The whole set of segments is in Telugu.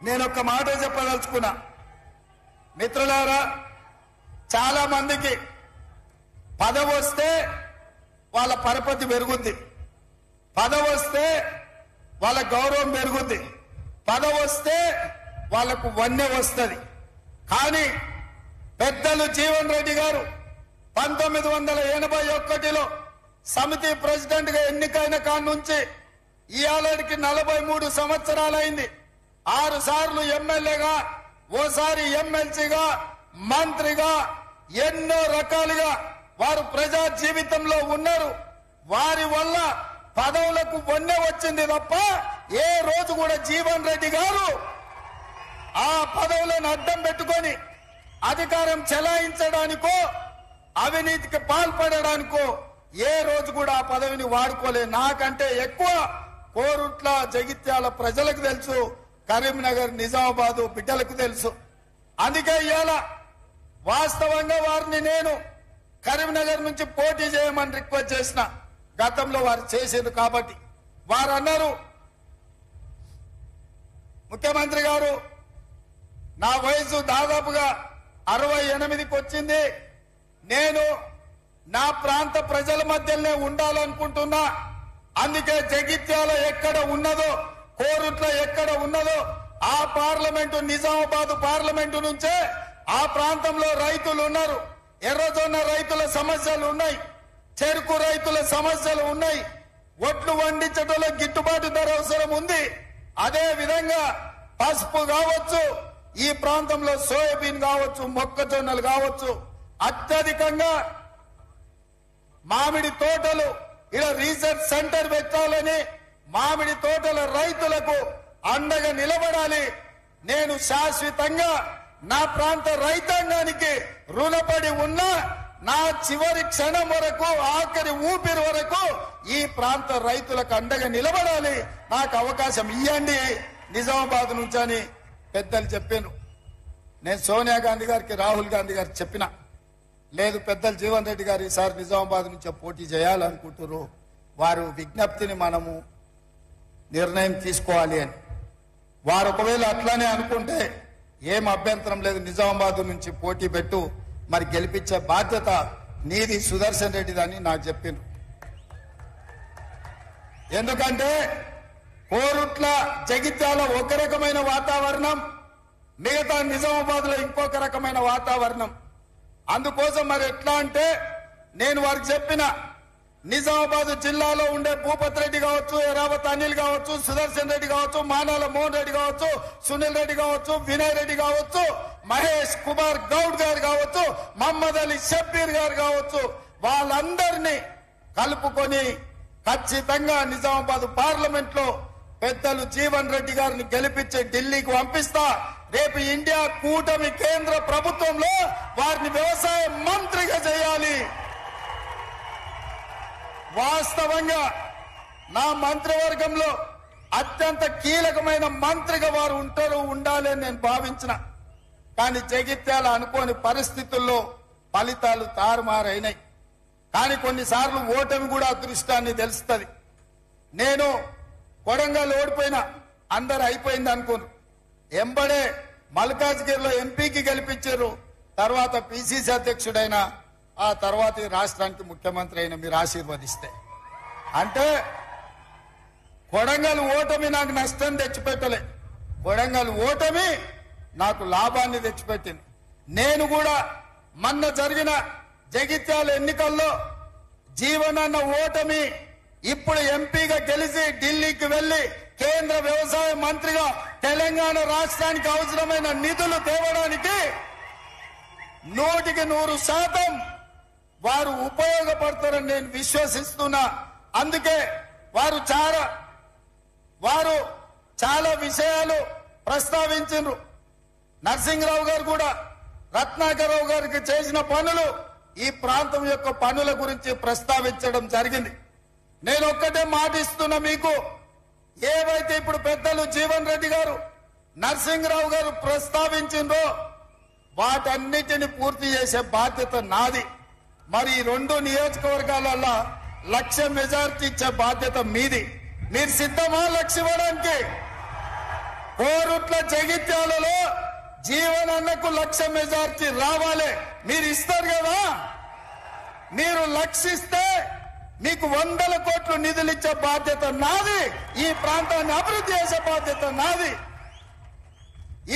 నేను ఒక మాట చెప్పదలుచుకున్నా. మిత్రులారా, చాలా మందికి పదవి వస్తే వాళ్ళ పరపతి పెరుగుద్ది, పదవి వస్తే వాళ్ళ గౌరవం పెరుగుద్ది, పదవి వస్తే వాళ్లకు వన్నె వస్తుంది. కానీ పెద్దలు జీవన్ రెడ్డి గారు 1981లో సమితి ప్రెసిడెంట్ గా ఎన్నికైన కాడి నుంచి ఇయాలకి 43 సంవత్సరాలైంది. 6 సార్లు ఎమ్మెల్యేగా, ఓసారి ఎమ్మెల్సీగా, మంత్రిగా ఎన్నో రకాలుగా వారు ప్రజా జీవితంలో ఉన్నారు. వారి వల్ల పదవులకు వన్నె వచ్చింది తప్ప ఏ రోజు కూడా జీవన్ రెడ్డి గారు ఆ పదవులను అడ్డం పెట్టుకొని అధికారం చెలాయించడానికో అవినీతికి పాల్పడడానికో ఏ రోజు కూడా ఆ పదవిని వాడుకోలే. నాకంటే ఎక్కువ కోరుట్ల, జగిత్యాల ప్రజలకు తెలుసు, కరీంనగర్, నిజామాబాద్ బిడ్డలకు తెలుసు. అందుకే ఇవాళ వాస్తవంగా వారిని నేను కరీంనగర్ నుంచి పోటీ చేయమని రిక్వెస్ట్ చేసిన. గతంలో వారు చేసేది కాబట్టి వారు అన్నారు, ముఖ్యమంత్రి గారు నా వయసు దాదాపుగా 68కి వచ్చింది, నేను నా ప్రాంత ప్రజల మధ్యనే ఉండాలనుకుంటున్నా. అందుకే జగిత్యాల ఎక్కడ ఉన్నదో, కోరుట్ల ఎక్కడ ఉన్నదో ఆ పార్లమెంటు, నిజామాబాద్ పార్లమెంటు నుంచే ఆ ప్రాంతంలో రైతులు ఉన్నారు. ఎర్రజొన్న రైతుల సమస్యలు ఉన్నాయి, చెరుకు రైతుల సమస్యలు ఉన్నాయి, ఒట్లు వండించడంలో గిట్టుబాటు ధర అవసరం ఉంది. అదే విధంగా పసుపు కావచ్చు, ఈ ప్రాంతంలో సోయాబీన్ కావచ్చు, మొక్కజొన్నలు కావచ్చు, అత్యధికంగా మామిడి తోటలు, ఇలా రీసెర్చ్ సెంటర్ పెట్టాలని మామిడి తోటల రైతులకు అండగా నిలబడాలి. నేను శాశ్వతంగా నా ప్రాంత రైతాంగానికి రుణపడి ఉన్నా. నా చివరి క్షణం వరకు, ఆఖరి ఊపిరి వరకు ఈ ప్రాంత రైతులకు అండగా నిలబడాలి. నాకు అవకాశం ఇవ్వండి నిజామాబాద్ నుంచి అని పెద్దలు చెప్పాను. నేను సోనియా గాంధీ గారికి, రాహుల్ గాంధీ గారికి చెప్పిన, లేదు పెద్దలు జీవన్ రెడ్డి గారు ఈసారి నిజామాబాద్ నుంచి పోటీ చేయాలనుకుంటున్నారు, వారు విజ్ఞప్తిని మనము నిర్ణయం తీసుకోవాలి అని. వారు ఒకవేళ అట్లానే అనుకుంటే ఏం అభ్యంతరం లేదు, నిజామాబాద్ నుంచి పోటీ పెట్టు, మరి గెలిపించే బాధ్యత నీది సుదర్శన్ రెడ్డిదని నాకు చెప్పిండ్రు. ఎందుకంటే కోరుట్ల, జగిత్యాల ఒక రకమైన వాతావరణం, మిగతా నిజామాబాద్ లో ఇంకొక రకమైన వాతావరణం. అందుకోసం మరి ఎట్లా అంటే నేను వారికి చెప్పిన, నిజామాబాద్ జిల్లాలో ఉండే భూపత్ రెడ్డి కావచ్చు, ఎరావత్ అనిల్ కావచ్చు, సుదర్శన్ రెడ్డి కావచ్చు, మానాల మోహన్ రెడ్డి కావచ్చు, సునీల్ రెడ్డి కావచ్చు, వినయ్ రెడ్డి కావచ్చు, మహేష్ కుమార్ గౌడ్ గారు కావచ్చు, మహమ్మద్ అలీ షబ్బీర్ గారు కావచ్చు, వాళ్ళందరినీ కలుపుకొని ఖచ్చితంగా నిజామాబాద్ పార్లమెంట్ లో పెద్దలు జీవన్ రెడ్డి గారిని గెలిపించి ఢిల్లీకి పంపిస్తా. రేపు ఇండియా కూటమి కేంద్ర ప్రభుత్వంలో వారిని వ్యవసాయ మంత్రిగా చేయాలి. వాస్తవంగా నా మంత్రివర్గంలో అత్యంత కీలకమైన మంత్రిగా వారు ఉండాలి అని నేను భావించిన. కానీ జగిత్యాల అనుకోని పరిస్థితుల్లో ఫలితాలు తారుమారైనాయి. కానీ కొన్నిసార్లు ఓటమి కూడా అదృష్టాన్ని తెలుస్తుంది. నేను కొడంగల్ ఓడిపోయినా, అందరు అయిపోయింది అనుకోను, ఎంబడే మల్కాజ్గిరిలో ఎంపీకి గెలిపించారు, తర్వాత పిసిసి అధ్యక్షుడైన, ఆ తర్వాత ఈ రాష్ట్రానికి ముఖ్యమంత్రి అయిన మీరు ఆశీర్వదిస్తే. అంటే కొడంగల్ ఓటమి నాకు నష్టం తెచ్చిపెట్టలే, కొడంగల్ ఓటమి నాకు లాభాన్ని తెచ్చిపెట్టింది. నేను కూడా మొన్న జరిగిన జగిత్యాల ఎన్నికల్లో జీవనన్న ఓటమి ఇప్పుడు ఎంపీగా గెలిచి ఢిల్లీకి వెళ్లి కేంద్ర వ్యవసాయ మంత్రిగా తెలంగాణ రాష్ట్రానికి అవసరమైన నిధులు తేవడానికి 100% వారు ఉపయోగపడతారని నేను విశ్వసిస్తున్నా. అందుకే వారు చాలా విషయాలు ప్రస్తావించారు. నరసింహరావు గారు కూడా రత్నాకరరావు గారికి చేసిన పనులు, ఈ ప్రాంతం యొక్క పనుల గురించి ప్రస్తావించడం జరిగింది. నేను ఒక్కటే మాటిస్తున్నా మీకు, ఏవైతే ఇప్పుడు పెద్దలు జీవన్ రెడ్డి గారు, నరసింహరావు గారు ప్రస్తావించిందో వాటన్నిటిని పూర్తి చేసే బాధ్యత నాది. మరి ఈ 2 నియోజకవర్గాలలో 1,00,000 మెజార్టీ ఇచ్చే బాధ్యత మీది. మీరు సిద్ధమా లక్ష ఇవ్వడానికి? కోరుట్ల జగిత్యాలలో జీవనన్నకు 1,00,000 మెజార్టీ రావాలి. మీరు ఇస్తారు కదా. మీరు లక్షిస్తే మీకు 100 కోట్లు నిధులు ఇచ్చే బాధ్యత నాది. ఈ ప్రాంతాన్ని అభివృద్ధి చేసే బాధ్యత నాది.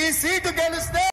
ఈ సీటు గెలిస్తే